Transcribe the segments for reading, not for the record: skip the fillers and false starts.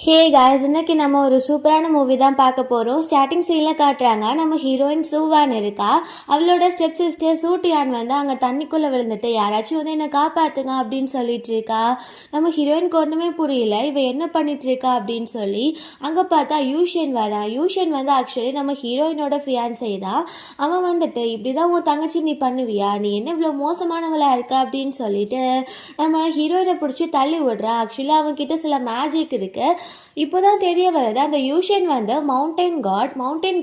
Hey guys, இன்னைக்கு நம்ம ஒரு சூப்பரான மூவி தான் பார்க்க போகிறோம். ஸ்டார்டிங் சீனில் காட்டுறாங்க, நம்ம ஹீரோயின் சூவான் இருக்கா. அவளோட ஸ்டெப் சிஸ்டர் சூட்டியான் வந்து அங்கே தண்ணிக்குள்ளே விழுந்துட்டு யாராச்சும் வந்து என்னை காப்பாற்றுங்க அப்படின்னு சொல்லிட்டு இருக்கா. நம்ம ஹீரோயினுக்கு ஒன்றுமே புரியல, இவ என்ன பண்ணிட்டு இருக்கா அப்படின்னு சொல்லி. அங்கே பார்த்தா யூஷன் வரான். யூஷன் வந்து ஆக்சுவலி நம்ம ஹீரோயினோட ஃபியான்ஸே தான். அவன் வந்துட்டு இப்படி தான் உன் தங்கச்சி நீ பண்ணுவியா, நீ என்ன இவ்வளோ மோசமானவளாக இருக்கா அப்படின்னு சொல்லிட்டு நம்ம ஹீரோயினை பிடிச்சி தள்ளி விடுறான். ஆக்சுவலி அவன்கிட்ட சில மேஜிக் இருக்குது. இப்போதான் தெரிய வருது, அந்த யூஷன் வந்து மவுண்டைன்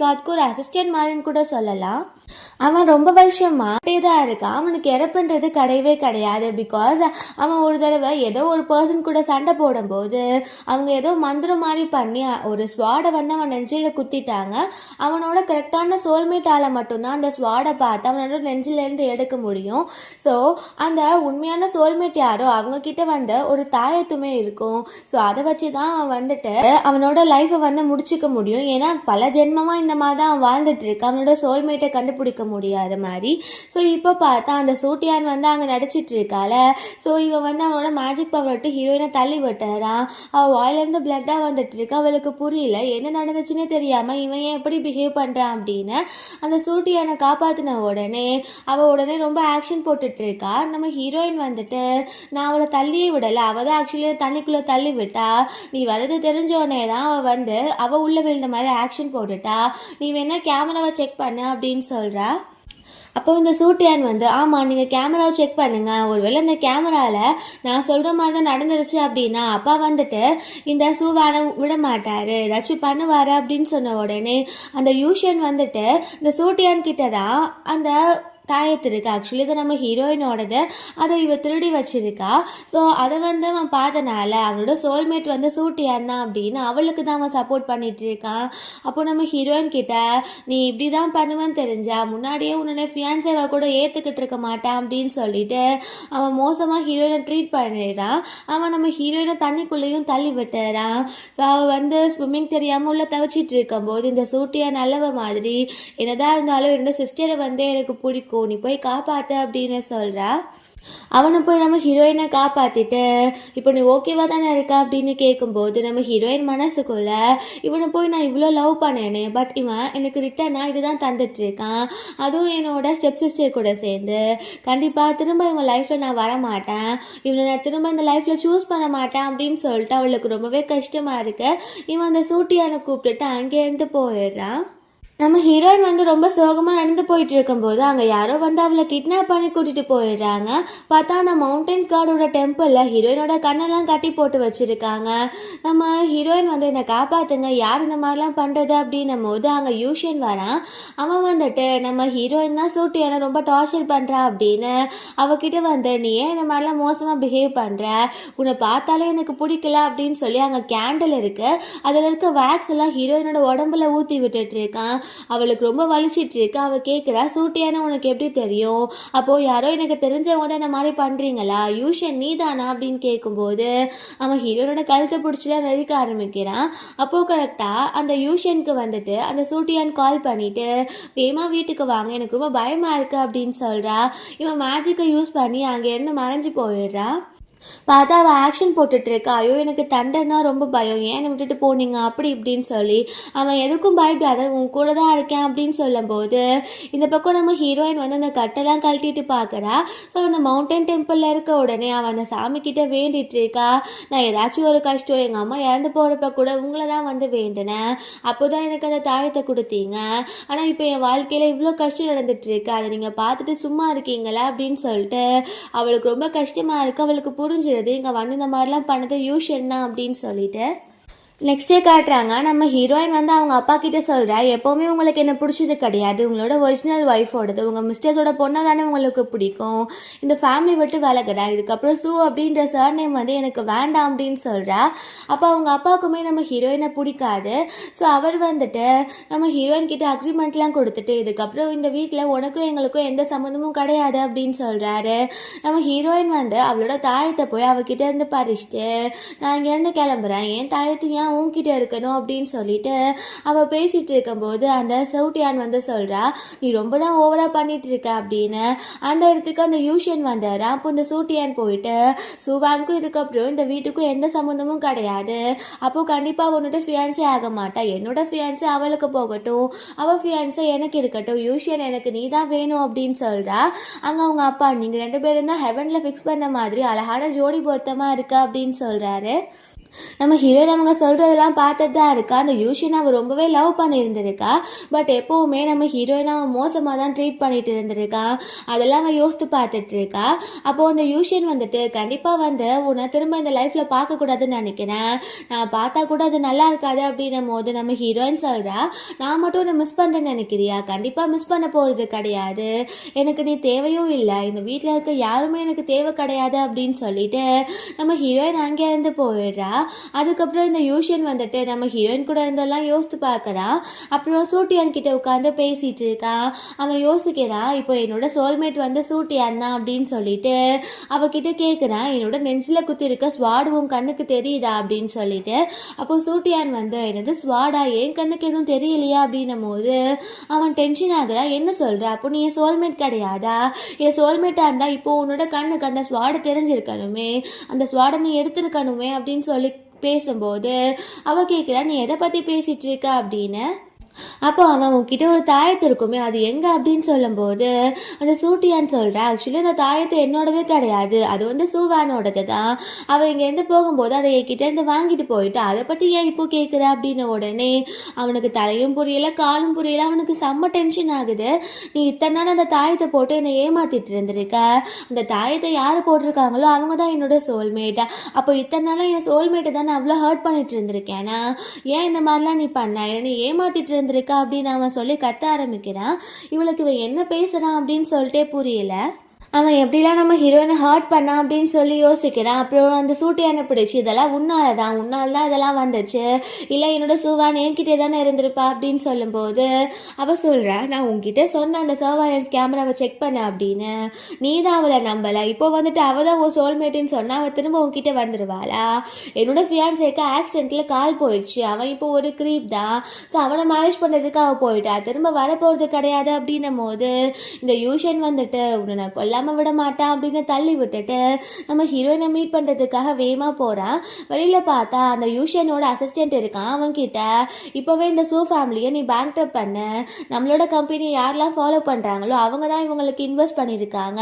காட்க்கு ஒரு அசிஸ்டன்ட் மாதிரின்னு கூட சொல்லலாம். அவன் ரொம்ப வருஷமா தான் இருக்கான். அவனுக்கு இறப்புன்றது கிடையவே கிடையாது. பிகாஸ் அவன் ஒரு தடவை ஏதோ ஒரு பர்சன் கூட சண்டை போடும்போது அவங்க ஏதோ மந்திரம் மாதிரி பண்ணி ஒரு ஸ்வாடை வந்து அவன் நெஞ்சில குத்திட்டாங்க. அவனோட கரெக்டான சோல்மேட்டால மட்டும்தான் அந்த ஸ்வாடை பார்த்து அவனோட நெஞ்சிலேருந்து எடுக்க முடியும். ஸோ அந்த உண்மையான சோல்மேட் யாரோ அவங்க கிட்ட வந்து ஒரு தாயத்துமே இருக்கும். ஸோ அதை வச்சு தான் அவன் வந்துட்டு அவனோட லைஃப்பை வந்து முடிச்சுக்க முடியும். ஏன்னா பல ஜென்மமா இந்த மாதிரி தான் அவன் வாழ்ந்துட்டு இருக்கு, அவனோட சோல்மேட்டை கண்டுபிடிக்க முடியாத மாதிரி. ஸோ இப்போ பார்த்தா அந்த சூட்டியான் வந்து அங்கே நடிச்சிட்டு இருக்கால. ஸோ இவன் வந்து அவனோட மேஜிக் பவர் விட்டு ஹீரோயினை தள்ளி விட்டுறான். அவள் வாயிலேருந்து பிளட்டாக வந்துட்டு இருக்கு. அவளுக்கு புரியல என்ன நடந்துச்சுன்னே தெரியாமல் இவன் ஏன் எப்படி பிஹேவ் பண்ணுறான் அப்படின்னு. அந்த சூட்டியானை காப்பாற்றின உடனே உடனே ரொம்ப ஆக்ஷன் போட்டுட்டு இருக்கா. நம்ம ஹீரோயின் வந்துட்டு நான் அவளை தள்ளியே விடலை, அவள் தான் ஆக்சுவலி தண்ணிக்குள்ளே தள்ளி விட்டா. நீ வரது தெரிஞ்சோடனே தான் அவள் உள்ள விழுந்த மாதிரி ஆக்ஷன் போட்டுட்டா. நீ வேணா கேமராவை செக் பண்ண அப்படின்னு சொல்கிறா. அப்போ இந்த சூட்டியான் வந்து ஆமாம் நீங்கள் கேமராவை செக் பண்ணுங்கள், ஒருவேளை இந்த கேமராவில் நான் சொல்கிற மாதிரி தான் நடந்துருச்சு அப்படின்னா அப்பா வந்துட்டு இந்த சூவானை விட மாட்டார், ஏதாச்சும் பண்ணுவார் அப்படின்னு சொன்ன உடனே அந்த யூஷன் வந்துட்டு இந்த சூட்டியான் கிட்ட தான் அந்த தாயத்து இருக்கு. ஆக்சுவலி இதை நம்ம ஹீரோயினோடது, அதை இவ திருடி வச்சிருக்கா. ஸோ அதை வந்து அவன் பார்த்தனால அவனோட சோல்மேட் வந்து சூட்டியான் தான் அப்படின்னு அவளுக்கு தான் அவன் சப்போர்ட் பண்ணிட்டு இருக்கான். அப்போ நம்ம ஹீரோயின் கிட்ட நீ இப்படி தான் பண்ணுவேன்னு தெரிஞ்சா முன்னாடியே உன்னோட ஃபியான்சேவை கூட ஏற்றுக்கிட்டு இருக்க மாட்டான் அப்படின்னு சொல்லிட்டு அவன் மோசமாக ஹீரோயினை ட்ரீட் பண்ணிடுறான். அவன் நம்ம ஹீரோயினை தண்ணிக்குள்ளேயும் தள்ளி விட்டுறான். ஸோ அவள் வந்து ஸ்விம்மிங் தெரியாமல் உள்ள தவச்சிட்டு இருக்கும்போது இந்த சூட்டியான் நல்லவ மாதிரி என்னதான் இருந்தாலும் என்னோட சிஸ்டரை வந்து எனக்கு பிடிக்கும், நீ போய் காப்பாற்று அப்படின்னு சொல்கிறா. அவனை போய் நம்ம ஹீரோயினை காப்பாற்றிட்டு இப்போ நீ ஓகேவா தானே இருக்கா அப்படின்னு கேட்கும்போது நம்ம ஹீரோயின் மனசுக்குள்ள இவனை போய் நான் இவ்வளோ லவ் பண்ணேனே, பட் இவன் எனக்கு ரிட்டனாக இதுதான் தந்துட்டுருக்கான், அதுவும் என்னோட ஸ்டெப் சிஸ்டர் கூட சேர்ந்து கண்டிப்பாக திரும்ப இவன் லைஃப்பில் நான் வரமாட்டேன், இவனை நான் திரும்ப இந்த லைஃப்பில் சூஸ் பண்ண மாட்டேன் அப்படின்னு சொல்லிட்டு அவளுக்கு ரொம்பவே கஷ்டமாக இருக்கு. இவன் அந்த சூட்டியானை கூப்பிட்டுட்டு அங்கேருந்து போயிடுறான். நம்ம ஹீரோயின் வந்து ரொம்ப சோகமாக நடந்து போயிட்டு இருக்கும்போது அங்கே யாரோ வந்து அவளை கிட்னாப் பண்ணி கூட்டிகிட்டு போயிடுறாங்க. பார்த்தா அந்த மவுண்டன் காடோட டெம்பிளில் ஹீரோயினோட கண்ணெல்லாம் கட்டி போட்டு வச்சுருக்காங்க. நம்ம ஹீரோயின் வந்து என்னை காப்பாற்றுங்க, யார் இந்த மாதிரிலாம் பண்ணுறது அப்படின்னும் போது அங்கே யூஷன் வரான். அவன் வந்துட்டு நம்ம ஹீரோயின் தான் சூட்டியான ரொம்ப டார்ச்சர் பண்ணுறா அப்படின்னு அவகிட்ட வந்து நீ ஏன் இந்த மாதிரிலாம் மோசமாக பிஹேவ் பண்ணுற, உன்னை பார்த்தாலே எனக்கு பிடிக்கல அப்படின்னு சொல்லி அங்கே கேண்டில் இருக்குது, அதில் இருக்க வேக்ஸ் எல்லாம் ஹீரோயினோட உடம்புல ஊற்றி விட்டுட்டு இருக்கான். அவளுக்கு ரொம்ப வலிச்சிட்டு இருக்கு. அவ கேட்குறா சூட்டியான உனக்கு எப்படி தெரியும், அப்போ யாரோ எனக்கு தெரிஞ்சவங்க தான் இந்த மாதிரி பண்றீங்களா, யூஷன் நீ தானா அப்படின்னு கேட்கும்போது அவன் ஹீரோனோட கழுத்தை பிடிச்சிலாம் நெருக்க ஆரம்பிக்கிறான். அப்போ கரெக்டா அந்த யூஷனுக்கு வந்துட்டு அந்த சூட்டியான் கால் பண்ணிட்டு வேமா வீட்டுக்கு வாங்க, எனக்கு ரொம்ப பயமா இருக்கு அப்படின்னு சொல்றா. இவன் மேஜிக்கை யூஸ் பண்ணி அங்கேருந்து மறைஞ்சு போயிடுறான். பார்த்தா அவள் ஆக்ஷன் போட்டுட்ருக்கா. ஐயோ எனக்கு தண்டனா ரொம்ப பயம், ஏன்னு விட்டுட்டு போனீங்க அப்படி இப்படின்னு சொல்லி. அவன் எதுக்கும் பயப்படாத, உன் கூட தான் இருக்கேன் அப்படின்னு சொல்லும்போது இந்த பக்கம் நம்ம ஹீரோயின் வந்து அந்த கட்டெல்லாம் கழட்டிட்டு பார்க்குறா. ஸோ அந்த மவுண்டன் டெம்பிளில் இருக்க உடனே அவன் அந்த சாமிக்கிட்ட வேண்டிட்டு இருக்கா. நான் ஏதாச்சும் ஒரு கஷ்டம், எங்கள் அம்மா இறந்து போகிறப்ப கூட உங்களை தான் வந்து வேண்டினேன், அப்போ தான் எனக்கு அந்த தாயத்தை கொடுத்தீங்க, ஆனால் இப்போ என் வாழ்க்கையில் இவ்வளோ கஷ்டம் நடந்துட்டுருக்கு, அதை நீங்கள் பார்த்துட்டு சும்மா இருக்கீங்களா அப்படின்னு சொல்லிட்டு அவளுக்கு ரொம்ப கஷ்டமாக இருக்குது. அவளுக்கு புரிஞ்சிருது இங்கே வந்து இந்த மாதிரிலாம் பண்ணது யூஷன் தான் அப்படின்னு சொல்லிட்டு. நெக்ஸ்ட் டே காட்டுறாங்க, நம்ம ஹீரோயின் வந்து அவங்க அப்பா கிட்ட சொல்கிறா எப்போவுமே உங்களுக்கு என்ன பிடிச்சது கிடையாது, உங்களோட ஒரிஜினல் ஒய்ஃபோடது, உங்கள் மிஸ்டர்ஸோட பொண்ணை தானே உங்களுக்கு பிடிக்கும், இந்த ஃபேமிலி விட்டு விலகிறேன், இதுக்கப்புறம் சூ அப்படின்ற சர் நேம் வந்து எனக்கு வேண்டாம் அப்படின்னு சொல்கிறா. அப்போ அவங்க அப்பாவுக்குமே நம்ம ஹீரோயினை பிடிக்காது. ஸோ அவர் வந்துட்டு நம்ம ஹீரோயின் கிட்ட அக்ரிமெண்ட்லாம் கொடுத்துட்டு இதுக்கப்புறம் இந்த வீட்டில் உனக்கும் எங்களுக்கும் எந்த சம்மந்தமும் கிடையாது அப்படின்னு சொல்கிறாரு. நம்ம ஹீரோயின் வந்து அவளோட தாயத்தை போய் அவகிட்ட இருந்து பறிச்சுட்டு நான் இங்கேருந்து கிளம்புறேன், என் தாயத்தை ஏன் தான் உன்கிட்ட இருக்கணும் அப்படின்னு சொல்லிட்டு அவள் பேசிகிட்டு இருக்கும்போது அந்த சவுட்டியான் வந்து சொல்கிறா, நீ ரொம்ப தான் ஓவராக பண்ணிட்டு இருக்க அப்படின்னு. அந்த இடத்துக்கு அந்த யூஷியன் வந்தார். அப்போ இந்த சூட்டியான் போயிட்டு, சுவானுக்கும் இதுக்கப்புறம் இந்த வீட்டுக்கும் எந்த சம்மந்தமும் கிடையாது, அப்போது கண்டிப்பாக உன்னோட ஃபியான்ஸே ஆக மாட்டா, என்னோட ஃபியான்ஸே அவளுக்கு போகட்டும், அவள் ஃபியான்ஸே எனக்கு இருக்கட்டும், யூஷியன் எனக்கு நீ தான் வேணும் அப்படின்னு சொல்கிறா. அங்கே அவங்க அப்பா, நீங்கள் 2 பேரும் தான் ஹெவனில் ஃபிக்ஸ் பண்ண மாதிரி அழகான ஜோடி பொருத்தமாக இருக்கு அப்படின்னு சொல்கிறாரு. நம்ம ஹீரோயின் அவங்க சொல்கிறதெல்லாம் பார்த்துட்டு தான் இருக்கா. அந்த யூஷியன் அவள் ரொம்பவே லவ் பண்ணியிருந்திருக்கா. பட் எப்போவுமே நம்ம ஹீரோயின் அவன் மோசமாக தான் ட்ரீட் பண்ணிட்டு இருந்திருக்கான். அதெல்லாம் அவன் யோசித்து பார்த்துட்டு இருக்கா. அப்போது அந்த யூஷியன் வந்துட்டு, கண்டிப்பாக வந்து உன்னை திரும்ப இந்த லைஃப்பில் பார்க்கக்கூடாதுன்னு நினைக்கிறேன், நான் பார்த்தா கூட அது நல்லா இருக்காது அப்படின்னும் போது நம்ம ஹீரோயின் சொல்கிறா, நான் மட்டும் உன்னை மிஸ் பண்ணுறேன்னு நினைக்கிறியா? கண்டிப்பாக மிஸ் பண்ண போகிறது கிடையாது, எனக்கு நீ தேவையும் இல்லை, இந்த வீட்டில் இருக்க யாருமே எனக்கு தேவை கிடையாது அப்படின்னு சொல்லிட்டு நம்ம ஹீரோயின் அங்கே இருந்து போயிடுறா. அதுக்கப்புறம் இந்த யூஷியன் வந்துட்டு நம்ம ஹீரோயின் கூட இருந்தெல்லாம் யோசித்து பார்க்குறான். அப்புறம் சூட்டியான் கிட்ட உட்காந்து பேசிட்டு இருக்கான். அவன் யோசிக்கிறான், இப்போ என்னோட சோல்மேட் வந்து சூட்டியான் தான் அப்படின்னு சொல்லிட்டு அவகிட்ட கேட்குறான், என்னோட நெஞ்சில் குத்தி இருக்க ஸ்வாடு உன் கண்ணுக்கு தெரியுதா அப்படின்னு சொல்லிட்டு. அப்போ சூட்டியான் வந்து, என்னது ஸ்வாடா, என் கண்ணுக்கு எதுவும் தெரியலையா அப்படின்னும் போது அவன் டென்ஷன் ஆகுறான். என்ன சொல்ற, அப்போ நீ என் சோல்மேட் கிடையாதா? என் சோல்மேட்டாக இருந்தால் இப்போ உன்னோட கண்ணுக்கு அந்த ஸ்வாடு தெரிஞ்சிருக்கணுமே, அந்த ஸ்வாடை நீ எடுத்திருக்கணுமே அப்படின்னு சொல்லி பேசும்போது அவ கேட்குறா, நீ எதை பற்றி பேசிட்டு இருக்க அப்படின்னு. அப்போ அவன் உன்கிட்ட ஒரு தாயத்து இருக்குமே, அது எங்கே அப்படின்னு சொல்லும்போது அந்த சூட்டியான்னு சொல்கிறா, ஆக்சுவலி அந்த தாயத்து என்னோடது கிடையாது, அது வந்து சூவானோடது தான், அவள் இங்கேருந்து போகும்போது அதை என்கிட்டேருந்து வாங்கிட்டு போயிட்டு அதை பற்றி ஏன் இப்போ கேட்குற அப்படின்னு உடனே அவனுக்கு தலையும் புரியலை காலும் புரியலை. அவனுக்கு செம்ம டென்ஷன் ஆகுது. நீ இத்தனை நாள் அந்த தாயத்தை போட்டு என்னை ஏமாத்திட்டு இருந்திருக்க, அந்த தாயத்தை யார் போட்டிருக்காங்களோ அவங்க தான் என்னோட சோல்மேட்டா, அப்போ இத்தனை நாளாக என் சோல்மேட்டை தான் நான் அவ்வளோ ஹர்ட் பண்ணிட்டு இருந்திருக்கேனா, ஏன் இந்த மாதிரிலாம் நீ பண்ண, என்னை ஏமாத்திட்டு இருந்திருக்கா அப்படின்னு அவன் சொல்லி கத்த ஆரம்பிக்கிறான். இவளுக்கு இவன் என்ன பேசுறான் அப்படின்னு சொல்லிட்டே புரியல. அவன் எப்படிலாம் நம்ம ஹீரோயினை ஹர்ட் பண்ணான் அப்படின்னு சொல்லி யோசிக்கிறான். அப்புறம் அந்த சூட்டியான பிடிச்சி, இதெல்லாம் உன்னால தான் இதெல்லாம் வந்துச்சு, இல்லை என்னோட சூவான் என்கிட்டே தானே இருந்திருப்பா அப்படின்னு சொல்லும்போது அவள் சொல்கிறா, நான் உங்ககிட்ட சொன்ன அந்த சர்வாலன்ஸ் கேமராவை செக் பண்ண அப்படின்னு, நீ தான் அவளை நம்பலை, இப்போ வந்துட்டு அவள் தான் உன் சோல்மேட்டுன்னு சொன்னால் அவள் திரும்ப உங்ககிட்ட வந்துடுவாளா? என்னோட ஃபியான்ஸேக்கு ஆக்சிடென்ட்டில் கால் போயிடுச்சு, அவன் இப்போ ஒரு க்ரீப் தான், ஸோ அவனை மேரேஜ் பண்ணுறதுக்கு அவள் போயிட்டா, திரும்ப வரப்போகிறது கிடையாது அப்படின்னும் போது இந்த யூஷன் வந்துட்டு உன்னை நான் கொல்ல விட மாட்டான் அப்படின்னு தள்ளி விட்டுட்டு நம்ம ஹீரோயினை மீட் பண்ணுறதுக்காக வேகமாக போகிறான். வெளியில் பார்த்தா அந்த யூஷியனோட அசிஸ்டன்ட் இருக்கான். அவன்கிட்ட, இப்போவே இந்த சூ ஃபேமிலியை நீ பேங்க்ரப்ட் பண்ண, நம்மளோட கம்பெனி யாரெல்லாம் ஃபாலோ பண்ணுறாங்களோ அவங்க தான் இவங்களுக்கு இன்வெஸ்ட் பண்ணியிருக்காங்க,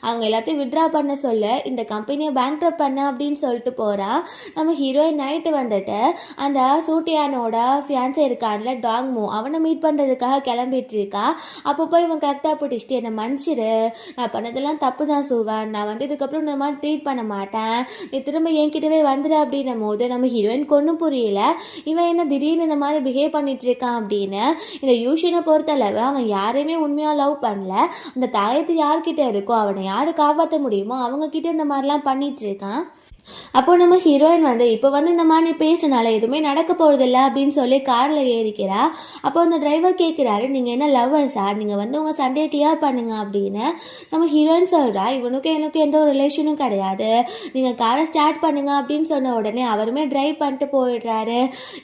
அவங்க எல்லாத்தையும் விட்ரா பண்ண சொல்ல இந்த கம்பெனியை பேங்க்ரப்ட் பண்ண அப்படின்னு சொல்லிட்டு போகிறான். நம்ம ஹீரோயின் நைட்டு வந்துட்டு அந்த சூட்டியானோட ஃபியான்ஸே இருக்கான்ல டாங்மோ, அவனை மீட் பண்ணுறதுக்காக கிளம்பிட்டு இருக்கா. அப்போ போய் இவன் கரெக்டாக பிடிச்சிட்டு, என்னை மன்னிச்சிரு, நான் பண்ணதெல்லாம் தப்பு தான் சூவான், நான் வந்து இதுக்கப்புறம் இந்த மாதிரி ட்ரீட் பண்ண மாட்டேன், நீ திரும்ப என்கிட்டவே வந்துடு அப்படின்னும் போது நம்ம ஹீரோயினுக்கு ஒன்றும் புரியல, இவன் என்ன திடீர்னு இந்த மாதிரி பிஹேவ் பண்ணிட்டு இருக்கான் அப்படின்னு. இந்த யூஷியனை பொறுத்தளவு அவன் யாரையுமே உண்மையாக லவ் பண்ணல, அந்த தாயத்து யார்கிட்ட இருக்கோ அவனை யார் காப்பாற்ற முடியுமோ அவங்க கிட்ட இந்த மாதிரிலாம் பண்ணிட்டு இருக்கான். அப்போ நம்ம ஹீரோயின் வந்து, இப்போ வந்து இந்த மாதிரி பேசினால எதுவுமே நடக்க போகிறதில்ல அப்படின்னு சொல்லி காரில் ஏறிக்கிறா. அப்போ அந்த டிரைவர் கேட்குறாரு, நீங்கள் என்ன லவ்வர்ஸா, நீங்கள் வந்து உங்கள் சண்டையை கிளியர் பண்ணுங்க அப்படின்னு. நம்ம ஹீரோயின் சொல்கிறா, இவனுக்கும் எனக்கும் எந்த ஒரு ரிலேஷனும் கிடையாது, நீங்கள் காரை ஸ்டார்ட் பண்ணுங்க அப்படின்னு சொன்ன உடனே அவருமே ட்ரைவ் பண்ணிட்டு போயிடுறாரு.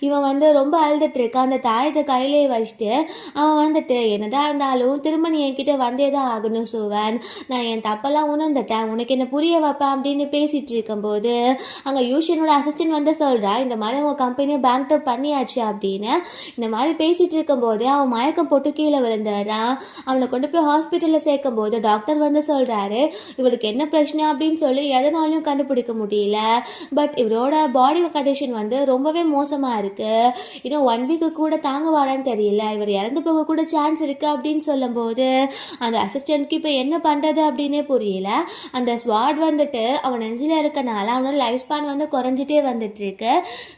இவன் வந்து ரொம்ப அழுதுட்டு இருக்கான். அந்த தாயத்தை கையிலே வச்சுட்டு அவன் வந்துட்டு, என்னதான் இருந்தாலும் திரும்ப நீ என்கிட்ட வந்தே தான் ஆகணும் சூவன், நான் என் தப்பெல்லாம் உணர்ந்துட்டேன், உனக்கு என்ன புரிய வைப்பேன் அப்படின்னு பேசிகிட்டு இருக்கும்போது அங்கே யூஷியனோட அசிஸ்டன்ட் வந்து சொல்கிறா, இந்த மாதிரி உங்கள் கம்பெனியை பேங்க்ரப்ட் பண்ணியாச்சு அப்படின்னு. இந்த மாதிரி பேசிகிட்டு இருக்கும்போது அவன் மயக்கம் போட்டு கீழே விழுந்துடுறான். அவனை கொண்டு போய் ஹாஸ்பிட்டலில் சேர்க்கும் போது டாக்டர் வந்து சொல்கிறாரு, இவருக்கு என்ன பிரச்சனை அப்படின்னு சொல்லி எதனாலையும் கண்டுபிடிக்க முடியல, பட் இவரோட பாடி கண்டிஷன் வந்து ரொம்பவே மோசமாக இருக்குது, இன்னும் 1 வீக்கு கூட தாங்க வரான்னு தெரியல, இவர் இறந்து போக கூட சான்ஸ் இருக்குது அப்படின்னு சொல்லும்போது அந்த அசிஸ்டண்ட்க்கு இப்போ என்ன பண்ணுறது அப்படின்னே புரியல. அந்த ஸ்வாட் வந்துட்டு அவன் நெஞ்சில் இருக்கனால அவனோட லைஃப் ஸ்பான் வந்து குறைஞ்சிட்டே வந்துட்டுருக்கு.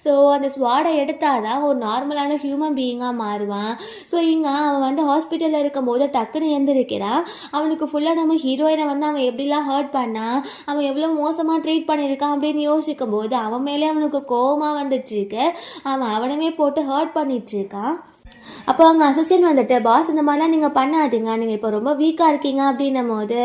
ஸோ அந்த ஸ்வாடை எடுத்தால் தான் ஒரு நார்மலான ஹியூமன் பீயிங்காக மாறுவான். ஸோ இங்கே அவன் வந்து ஹாஸ்பிட்டலில் இருக்கும்போது டக்குன்னு எழுந்திருக்கிறான். அவனுக்கு ஃபுல்லாக நம்ம ஹீரோயினை வந்து அவன் எப்படிலாம் ஹர்ட் பண்ணான், அவன் எவ்வளோ மோசமாக ட்ரீட் பண்ணியிருக்கான் அப்படின்னு யோசிக்கும் போது அவன் மேலே அவனுக்கு கோபமாக வந்துட்டுருக்கு. அவனவே போட்டு ஹர்ட் பண்ணிட்டுருக்கான். அப்போ அவங்க அசிஸ்டன்ட் வந்துட்டு, பாஸ் இந்த மாதிரிலாம் நீங்கள் பண்ணாதீங்க, நீங்கள் இப்போ ரொம்ப வீக்காக இருக்கீங்க அப்படின்னும் போது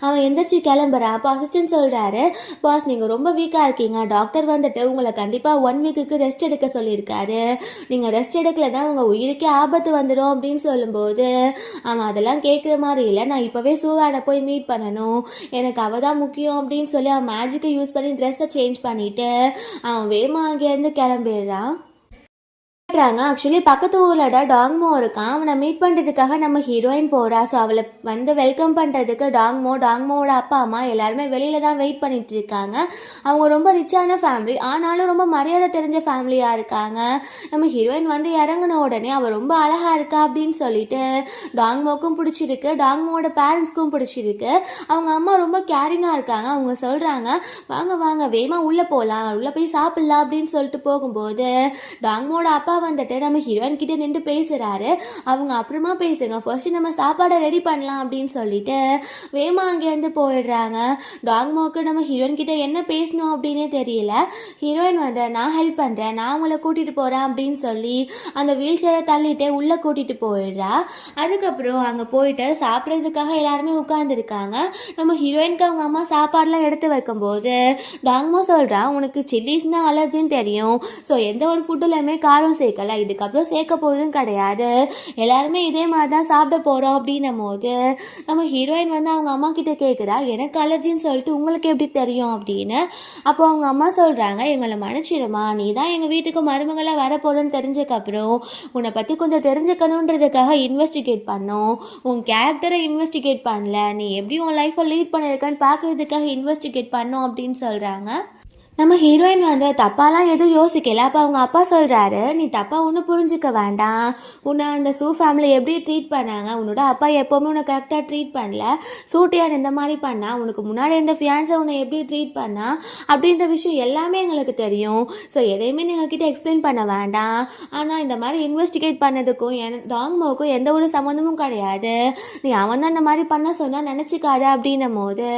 அவன் எந்திரிச்சு கிளம்புறான். அப்போ அசிஸ்டன்ட் சொல்கிறாரு, பாஸ் நீங்கள் ரொம்ப வீக்காக இருக்கீங்க, டாக்டர் வந்துட்டு உங்களை கண்டிப்பாக 1 வீக்குக்கு ரெஸ்ட் எடுக்க சொல்லியிருக்காரு, நீங்கள் ரெஸ்ட் எடுக்கலைன்னா உங்கள் உயிருக்கே ஆபத்து வந்துடும் அப்படின்னு சொல்லும்போது அவன் அதெல்லாம் கேட்குற மாதிரி இல்லை, நான் இப்போவே சூவானை போய் மீட் பண்ணணும், எனக்கு அவள் தான் முக்கியம் அப்படின்னு சொல்லி அவன் மேஜிக்கை யூஸ் பண்ணி ட்ரெஸ்ஸை சேஞ்ச் பண்ணிவிட்டு அவன் வேமா அங்கேருந்து கிளம்பிடுறான். ஆக்சுவலி பக்கத்து ஊரில் டாங்மோ இருக்கான், அவனை மீட் பண்ணுறதுக்காக நம்ம ஹீரோயின் போகிறா. ஸோ அவளை வந்து வெல்கம் பண்ணுறதுக்கு டாங்மோவோட அப்பா அம்மா எல்லாருமே வெளியில் தான் வெயிட் பண்ணிட்டு இருக்காங்க. அவங்க ரொம்ப ரிச்சான ஃபேமிலி, ஆனாலும் ரொம்ப மரியாதை தெரிஞ்ச ஃபேமிலியாக இருக்காங்க. நம்ம ஹீரோயின் வந்து இறங்கின உடனே அவள் ரொம்ப அழகாக இருக்கா அப்படின்னு சொல்லிட்டு டாங்மோக்கும் பிடிச்சிருக்கு, டாங்மோவோட பேரண்ட்ஸ்க்கும் பிடிச்சிருக்கு. அவங்க அம்மா ரொம்ப கேரிங்காக இருக்காங்க. அவங்க சொல்கிறாங்க, வாங்க வாங்க வேமா உள்ளே போகலாம், உள்ளே போய் சாப்பிட்லாம் அப்படின்னு சொல்லிட்டு போகும்போது டாங்மோட அப்பா வந்துட்டு நம்ம ஹீரோயின் கிட்ட நின்று பேசுறாரு. அவங்க அப்புறமா பேசுங்க, ஃபர்ஸ்ட் நம்ம சாப்பாடை ரெடி பண்ணலாம் அப்படின்னு சொல்லிட்டு வேமா அங்கேருந்து போயிடுறாங்க. டாங்மோக்கு நம்ம ஹீரோயின் கிட்ட என்ன பேசணும் அப்படின்னே தெரியல. ஹீரோயின் வந்து நான் ஹெல்ப் பண்ணுறேன், நான் உங்களை கூட்டிகிட்டு போகிறேன் அப்படின்னு சொல்லி அந்த வீல் சேரை தள்ளிட்டு உள்ளே கூட்டிகிட்டு போயிடுறா. அதுக்கப்புறம் அங்கே போயிட்டு சாப்பிட்றதுக்காக எல்லாருமே உட்காந்துருக்காங்க. நம்ம ஹீரோயினுக்கு அவங்க அம்மா சாப்பாடெலாம் எடுத்து வைக்கும்போது டாங்மோ சொல்கிறான், உனக்கு சில்லிஸ்னால் அலர்ஜின்னு தெரியும், ஸோ எந்த ஒரு ஃபுட்டுலையுமே காரம் சேர்க்கல, இதுக்கப்புறம் சேர்க்க போகிறதும் கிடையாது, எல்லாருமே இதே மாதிரி தான் சாப்பிட போகிறோம் அப்படின்னும் போது நம்ம ஹீரோயின் வந்து அவங்க அம்மா கிட்ட கேட்குறா, எனக்கு அலர்ஜின்னு சொல்லிட்டு உங்களுக்கு எப்படி தெரியும் அப்படின்னு. அப்போ அவங்க அம்மா சொல்கிறாங்க, எங்களை மன்னிச்சிடுமா, நீ தான் எங்கள் வீட்டுக்கு மருமகளாக வரப்போகிறோன்னு தெரிஞ்சக்கப்புறம் உன்னை பற்றி கொஞ்சம் தெரிஞ்சுக்கணுன்றதுக்காக இன்வெஸ்டிகேட் பண்ணோம், உன் கேரக்டரை இன்வெஸ்டிகேட் பண்ணல, நீ எப்படி உன் லைஃப்பை லீட் பண்ணியிருக்கன்னு பார்க்குறதுக்காக இன்வெஸ்டிகேட் பண்ணோம் அப்படின்னு சொல்கிறாங்க. நம்ம ஹீரோயின் வந்து தப்பாலாம் எதுவும் யோசிக்கல. அப்போ அவங்க அப்பா சொல்கிறாரு, நீ தப்பாக ஒன்றும் புரிஞ்சிக்க வேண்டாம், உன்னை அந்த சூ ஃபேமிலி எப்படி ட்ரீட் பண்ணாங்க, உன்னோட அப்பா எப்போவுமே உன்னை கரெக்டாக ட்ரீட் பண்ணல, சூட்டியார் இந்த மாதிரி பண்ணா, உனக்கு முன்னாடி இந்த ஃபியான்ஸை உன்னை எப்படி ட்ரீட் பண்ணா அப்படின்ற விஷயம் எல்லாமே எங்களுக்கு தெரியும், ஸோ எதையுமே நீங்கள் கிட்ட எக்ஸ்பிளைன் பண்ண வேண்டாம், ஆனால் இந்த மாதிரி இன்வெஸ்டிகேட் பண்ணதுக்கும் டாங்மோவுக்கும் எந்த ஒரு சம்மந்தமும் கிடையாது, நீ அவன் தான் இந்த மாதிரி பண்ண சொன்னால் நினச்சிக்காத அப்படின்னும் போது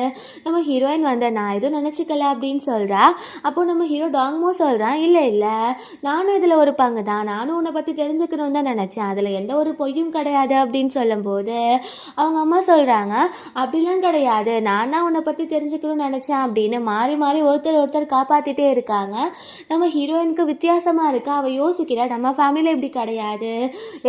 நம்ம ஹீரோயின் வந்து நான் எதுவும் நினச்சிக்கல அப்படின்னு சொல்கிறா. அப்போ நம்ம ஹீரோ டாங்மோ சொல்கிறான், இல்லை நானும் இதில் ஒரு பங்கு தான், நானும் உன்னை பற்றி தெரிஞ்சுக்கணும்னு தான் நினச்சேன், அதில் எந்த ஒரு பொய்யும் கிடையாது அப்படின்னு சொல்லும்போது அவங்க அம்மா சொல்கிறாங்க, அப்படிலாம் கிடையாது, நான் தான் உன்னை பற்றி தெரிஞ்சுக்கணும்னு நினச்சேன் அப்படின்னு மாறி மாறி ஒருத்தர் காப்பாற்றிட்டே இருக்காங்க. நம்ம ஹீரோயினுக்கு வித்தியாசமாக இருக்கா, அவள் யோசிக்கிறா, நம்ம ஃபேமிலியில் இப்படி கிடையாது,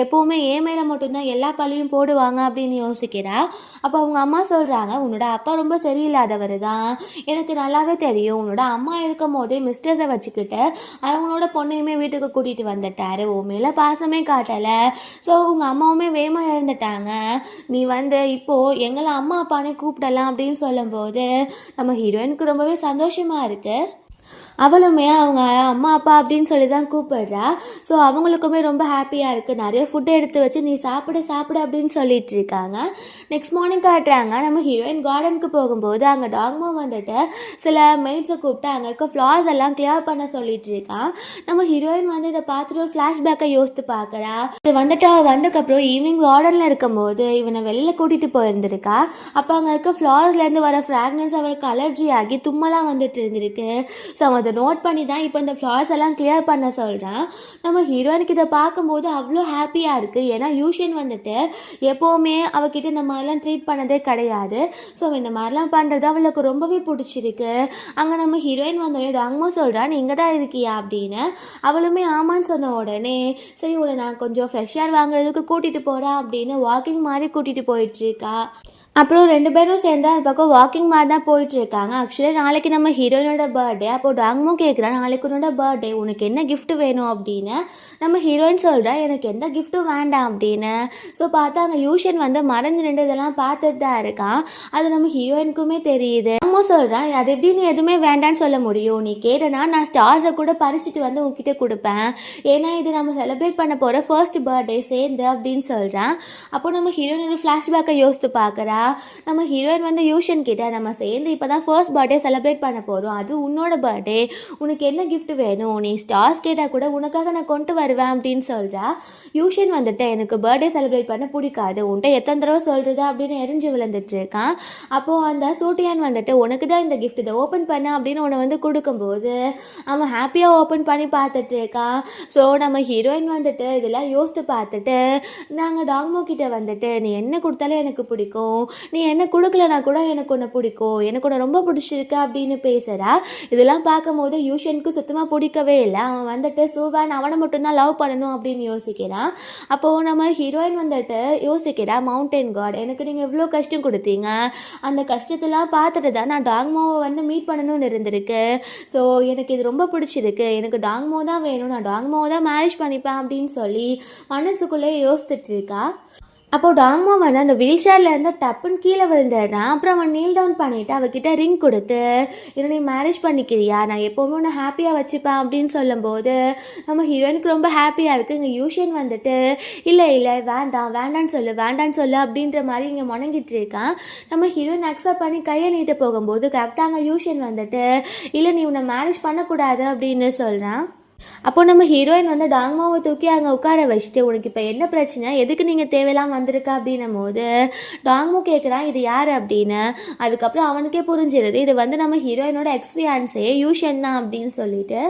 எப்போவுமே ஏன் மேலே மட்டும்தான் எல்லா பழியும் போடுவாங்க அப்படின்னு யோசிக்கிறா. அப்போ அவங்க அம்மா சொல்கிறாங்க, உன்னோட அப்பா ரொம்ப சரியில்லாதவர் தான், எனக்கு நல்லாவே தெரியும், உன்னோட அம்மா இருக்கும் போதே மிஸ்டர்ஸை வச்சுக்கிட்டு அவங்களோட பொண்ணையுமே வீட்டுக்கு கூட்டிகிட்டு வந்துட்டாரு, உன் மேலே பாசமே காட்டலை, ஸோ உங்கள் அம்மாவுமே வேமா இறந்துட்டாங்க, நீ வந்து இப்போது எங்களை அம்மா அப்பானே கூப்பிடலாம் அப்படின்னு சொல்லும்போது நம்ம ஹீரோயினுக்கு ரொம்பவே சந்தோஷமாக இருக்குது. அவளுமே அவங்க அம்மா அப்பா அப்படின்னு சொல்லி தான் கூப்பிடுறா. ஸோ அவங்களுக்குமே ரொம்ப ஹாப்பியாக இருக்குது, நிறைய ஃபுட்டை எடுத்து வச்சு நீ சாப்பிட அப்படின்னு சொல்லிட்டு இருக்காங்க. நெக்ஸ்ட் மார்னிங் காட்டுறாங்க, நம்ம ஹீரோயின் கார்டனுக்கு போகும்போது அங்கே டாக்மோ வந்துட்டு சில மெய்ட்ஸை கூப்பிட்டு அங்கே இருக்க ஃப்ளார்ஸ் எல்லாம் கிளியர் பண்ண சொல்லிட்டு இருக்கான். நம்ம ஹீரோயின் வந்து இதை பார்த்துட்டு ஒரு ஃப்ளாஷ்பேக்கை யோசித்து பார்க்குறா. இது வந்துட்டு அவள் வந்ததுக்கப்புறம் ஈவினிங் கார்டனில் இருக்கும்போது இவனை வெளியில் கூட்டிகிட்டு போயிருந்திருக்கா. அப்போ அங்கே இருக்க ஃப்ளார்ஸ்லேருந்து வர ஃப்ராக்னன்ஸ் அவருக்கு அலர்ஜி ஆகி தும்மலாம் வந்துட்டு இருந்திருக்கு. ஸோ அதை நோட் பண்ணி தான் இப்போ இந்த ஃப்ளார்ஸ் எல்லாம் கிளியர் பண்ண சொல்கிறான். நம்ம ஹீரோயினுக்கு இதை பார்க்கும்போது அவ்வளோ ஹாப்பியாக இருக்குது, ஏன்னா யூஷியன் வந்துட்டு எப்போவுமே அவகிட்ட இந்த மாதிரிலாம் ட்ரீட் பண்ணதே கிடையாது. ஸோ இந்த மாதிரிலாம் பண்ணுறது அவளுக்கு ரொம்பவே பிடிச்சிருக்கு. அங்கே நம்ம ஹீரோயின் வந்தோடனே டாங்மோ சொல்கிறான், நீ இங்கே தான் இருக்கியா அப்படின்னு. அவளுமே ஆமான்னு சொன்ன உடனே சரி உன்னை நான் கொஞ்சம் ஃப்ரெஷ் ஏர் வாங்குறதுக்கு கூட்டிகிட்டு போகிறேன் அப்படின்னு வாக்கிங் மாதிரி கூட்டிகிட்டு போயிட்டுருக்கா. அப்புறம் 2 பேரும் சேர்ந்து அந்த பக்கம் வாக்கிங் மாதிரி தான் போயிட்டுருக்காங்க. ஆக்சுவலி நாளைக்கு நம்ம ஹீரோயினோட பர்த்டே. அப்போது டாங்மோ கேட்குறான், நாளைக்கு உன்னோட பர்த்டே, உனக்கு என்ன கிஃப்ட் வேணும் அப்படின்னு. நம்ம ஹீரோயின் சொல்கிறா, எனக்கு எந்த கிஃப்ட்டும் வேண்டாம் அப்படின்னு. ஸோ பார்த்தா அங்கே யூஷன் வந்து மறந்து இதெல்லாம் பார்த்துட்டு தான் இருக்கான். அது நம்ம ஹீரோயினுக்குமே தெரியுது. டாங்மோ சொல்கிறான், அது எப்படி நீ எதுவுமே வேண்டான்னு சொல்ல முடியும், நீ கேட்டனா நான் ஸ்டார்ஸை கூட பறிச்சுட்டு வந்து உங்ககிட்ட கொடுப்பேன், ஏன்னா இது நம்ம செலிப்ரேட் பண்ண போகிற ஃபர்ஸ்ட் பர்த்டே சேர்ந்து அப்படின்னு சொல்கிறான். அப்போ நம்ம ஹீரோயினோட ஃப்ளாஷ்பேக்கை யோசித்து பார்க்குறா. நம்ம ஹீரோயின் வந்து யூஷன் கிட்ட நம்ம சேர்ந்து இப்போ தான் ஃபர்ஸ்ட் பர்த்டே செலிப்ரேட் பண்ண போகிறோம், அது உன்னோட பர்த்டே, உனக்கு என்ன கிஃப்ட் வேணும், நீ ஸ்டார்ஸ் கேட்டால் கூட உனக்காக நான் கொண்டு வருவேன் அப்படின்னு சொல்கிறா. யூஷன் வந்துட்டு எனக்கு பர்த்டே செலிப்ரேட் பண்ண பிடிக்காது, உன்ட்ட எத்தனை தடவை சொல்கிறது அப்படின்னு எரிஞ்சு விழுந்துட்டு இருக்கான். அப்போது அந்த சூட்டியான் வந்துட்டு உனக்கு தான் இந்த கிஃப்ட் இதை ஓப்பன் பண்ண அப்படின்னு உன்னை வந்து கொடுக்கும்போது அவன் ஹாப்பியாக ஓப்பன் பண்ணி பார்த்துட்டு இருக்கான். ஸோ நம்ம ஹீரோயின் வந்துட்டு இதெல்லாம் யோசித்து பார்த்துட்டு நாங்கள் டாக்மோ கிட்ட வந்துட்டு நீ என்ன கொடுத்தாலும் எனக்கு பிடிக்கும், நீ என்ன கொடுக்கலனா கூட எனக்கு ஒன்று பிடிக்கும், எனக்கு ஒன்று ரொம்ப பிடிச்சிருக்கு அப்படின்னு பேசுகிறா. இதெல்லாம் பார்க்கும்போது யூஷனுக்கு சுத்தமாக பிடிக்கவே இல்லை. அவன் வந்துட்டு சூவான் அவனை மட்டும்தான் லவ் பண்ணணும் அப்படின்னு யோசிக்கிறான். அப்போது நம்ம ஹீரோயின் வந்துட்டு யோசிக்கிறா, மவுண்டன் காட் எனக்கு நீங்கள் இவ்வளோ கஷ்டம் கொடுத்தீங்க, அந்த கஷ்டத்தெல்லாம் பார்த்துட்டு தான் நான் டாக்மோவை வந்து மீட் பண்ணணும்னு இருந்திருக்கு. ஸோ எனக்கு இது ரொம்ப பிடிச்சிருக்கு, எனக்கு டாக்மோ தான் வேணும், நான் டாக்மோவை தான் மேரேஜ் பண்ணிப்பேன் அப்படின்னு சொல்லி மனசுக்குள்ளே யோசித்துட்டு இருக்கா. அப்போது டாங்மோ வந்து அந்த வீல் சேர்லேருந்து டப்புன்னு கீழே விழுந்துடுறான். அப்புறம் அவன் நீல் டவுன் பண்ணிவிட்டு அவகிட்ட ரிங் கொடுத்து இதை நீ மேரேஜ் பண்ணிக்கிறியா, நான் எப்போவுமே உன்னை ஹாப்பியாக வச்சுப்பேன் அப்படின்னு சொல்லும்போது நம்ம ஹீரோயினுக்கு ரொம்ப ஹாப்பியாக இருக்குது. இங்கே யூஷன் வந்துட்டு இல்லை இல்லை வேண்டான்னு சொல்லு அப்படின்ற மாதிரி இங்கே முணங்கிட்டு இருக்கான். நம்ம ஹீரோயின் அக்செப்ட் பண்ணி கையை நீட்ட போகும்போது கரெக்டாக அங்கே யூஷன் வந்துட்டு இல்லை நீ உன்னை மேரேஜ் பண்ணக்கூடாது அப்படின்னு சொல்கிறான். அப்போது நம்ம ஹீரோயின் வந்து டாங்மாவை தூக்கி அங்கே உட்கார வச்சுட்டு உனக்கு இப்போ என்ன பிரச்சனை, எதுக்கு நீங்கள் தேவையெல்லாம் வந்திருக்கா அப்படின்னும் போது டாங்மோ கேட்குறான் இது யார் அப்படின்னு. அதுக்கப்புறம் அவனுக்கே புரிஞ்சிருது இது வந்து நம்ம ஹீரோயினோட எக்ஸ்பீரியன்ஸே யூஷன் தான் அப்படின்னு சொல்லிட்டு.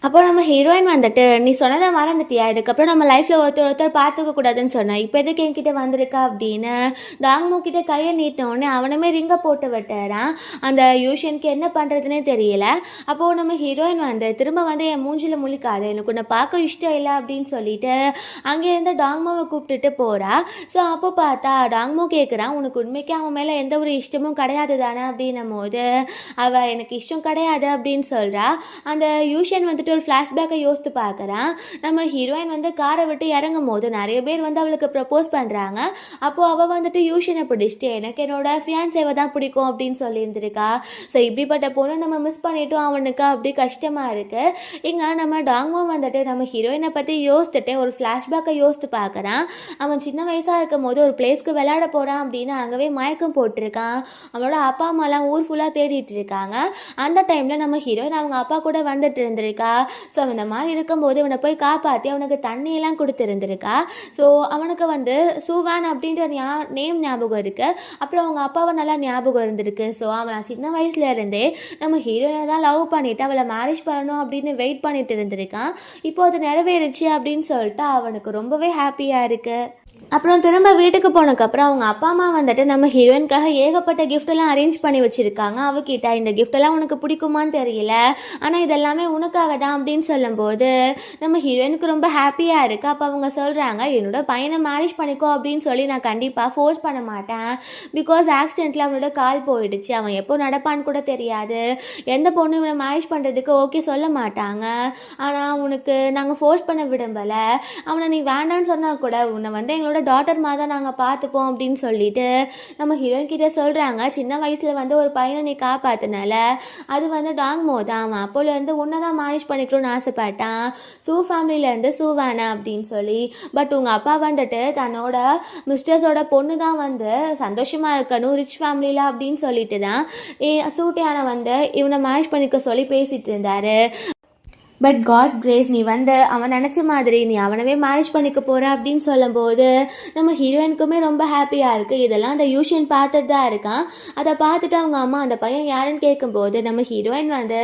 அப்போ நம்ம ஹீரோயின் வந்துட்டு நீ சொன்னதை மறந்துட்டியா, இதுக்கப்புறம் நம்ம லைஃப்பில் ஒருத்தர் பார்த்துக்க கூடாதுன்னு சொன்னேன், இப்போ எதுக்கு என்கிட்ட வந்திருக்கா அப்படின்னு டாங்மோ கிட்ட கையை நீட்டினோடனே அவனுமே ரிங்கை போட்டு விட்டுறான். அந்த யூஷனுக்கு என்ன பண்ணுறதுனே தெரியல. அப்போது நம்ம ஹீரோயின் வந்து திரும்ப வந்து என் மூஞ்சில் முழிக்காது, எனக்கு உன்னை பார்க்க இஷ்டம் இல்லை அப்படின்னு சொல்லிட்டு அங்கேருந்து டாங்மோவை கூப்பிட்டுட்டு போகிறா. ஸோ அப்போ பார்த்தா டாங்மோ கேட்குறான் உனக்கு உண்மைக்கு அவன் மேலே எந்த ஒரு இஷ்டமும் கிடையாது தானே அப்படின்னும் போது அவள் எனக்கு இஷ்டம் கிடையாது அப்படின்னு சொல்கிறா. அந்த யூஷன் வந்துட்டு ஒரு ஃப்ளாஷ்பேக்கை யோசித்து பார்க்குறான். நம்ம ஹீரோயின் வந்து காரை விட்டு இறங்கும் போது நிறைய பேர் வந்து அவளுக்கு ப்ரப்போஸ் பண்ணுறாங்க. அப்போது அவள் வந்துட்டு யூஷனை பிடிச்சிட்டு எனக்கு என்னோட ஃபியான்சேவை தான் பிடிக்கும் அப்படின்னு சொல்லியிருந்திருக்கா. ஸோ இப்படிப்பட்ட பொண்ணு நம்ம மிஸ் பண்ணிட்டோம், அவனுக்கு அப்படி கஷ்டமாக இருக்குது. இங்கே நம்ம டாங்மோ வந்துட்டு நம்ம ஹீரோயினை பற்றி யோசித்துட்டு ஒரு ஃப்ளாஷ்பேக்கை யோசித்து பார்க்குறான். அவன் சின்ன வயசாக இருக்கும் போது ஒரு பிளேஸ்க்கு விளையாட போகிறான் அப்படின்னு அங்கேவே மயக்கம் போட்டிருக்கான். அவனோட அப்பா அம்மாலாம் ஊர் ஃபுல்லாக தேடிட்டு இருக்காங்க. அந்த டைமில் நம்ம ஹீரோயின் அவங்க அப்பா கூட வந்துட்டு இருந்திருக்கா. ஸோ இந்த மாதிரி இருக்கும்போது இவனை போய் காப்பாற்றி அவனுக்கு தண்ணியெல்லாம் கொடுத்துருந்துருக்கா. ஸோ அவனுக்கு வந்து சூவான் அப்படின்ற நேம் ஞாபகம் இருக்குது. அப்புறம் அவங்க அப்பாவை நல்லா ஞாபகம் இருந்திருக்கு. ஸோ அவன் சின்ன வயசுலேருந்தே நம்ம ஹீரோயினை தான் லவ் பண்ணிவிட்டு அவளை மேரேஜ் பண்ணணும் அப்படின்னு வெயிட் பண்ணிட்டு இருந்திருக்கான். இப்போ அது நிறைவேறிச்சு அப்படின்னு சொல்லிட்டு அவனுக்கு ரொம்பவே ஹாப்பியாக இருக்குது. அப்புறம் திரும்ப வீட்டுக்கு போனதுக்கப்புறம் அவங்க அப்பா அம்மா வந்துட்டு நம்ம ஹீரோயினுக்காக ஏகப்பட்ட கிஃப்டெல்லாம் அரேஞ்ச் பண்ணி வச்சுருக்காங்க. அவகிட்ட இந்த கிஃப்டெல்லாம் உனக்கு பிடிக்குமான்னு தெரியல, ஆனால் இதெல்லாமே உனக்காக தான் அப்படின்னு சொல்லும்போது நம்ம ஹீரோயினுக்கு ரொம்ப ஹாப்பியாக இருக்குது. அப்போ அவங்க சொல்கிறாங்க என்னோட பையனை மேரேஜ் பண்ணிக்கோ அப்படின்னு சொல்லி நான் கண்டிப்பாக ஃபோர்ஸ் பண்ண மாட்டேன், பிகாஸ் ஆக்சிடெண்ட்டில் அவனோட கால் போயிடுச்சு, அவன் எப்போ நடப்பான்னு கூட தெரியாது, எந்த பொண்ணு இவனை மேரேஜ் பண்ணுறதுக்கு ஓகே சொல்ல மாட்டாங்க, ஆனால் உனக்கு நாங்கள் ஃபோர்ஸ் பண்ண விரும்பலை, அவனை நீ வேண்டான்னு சொன்னால் கூட உன்னை வந்து எங்களோட டாட்டர் மாதிரி தான் நாங்கள் பார்த்துப்போம் அப்படின்னு சொல்லிட்டு நம்ம ஹீரோயின் கிட்டே சொல்கிறாங்க. சின்ன வயசில் வந்து ஒரு பையனை நீ காப்பாற்றினால அது வந்து டாங்மோ தான், அவன் அப்போலேருந்து உன்னை தான் மேரேஜ் பண்ணிக்கணும்னு ஆசைப்பட்டான், சூ ஃபேமிலியிலேருந்து சூவானா அப்படின்னு சொல்லி. பட் உங்கள் அப்பா வந்துட்டு தன்னோட மிஸ்டர்ஸோட பொண்ணு தான் வந்து சந்தோஷமாக இருக்கணும் ரிச் ஃபேமிலியில் அப்படின்னு சொல்லிட்டு தான் சூட்டியான வந்து இவனை மேரேஜ் பண்ணிக்க சொல்லி பேசிகிட்டு இருந்தார். பட் காட்ஸ் கிரேஸ் நீ வந்து அவன் நினச்ச மாதிரி நீ அவனவே மேரேஜ் பண்ணிக்க போகிற அப்படின்னு சொல்லும்போது நம்ம ஹீரோயினுக்குமே ரொம்ப ஹாப்பியாக இருக்குது. இதெல்லாம் அந்த யூஷன் பார்த்துட்டு தான் இருக்கான். அதை பார்த்துட்டு அவங்க அம்மா அந்த பையன் யாருன்னு கேட்கும்போது நம்ம ஹீரோயின் வந்து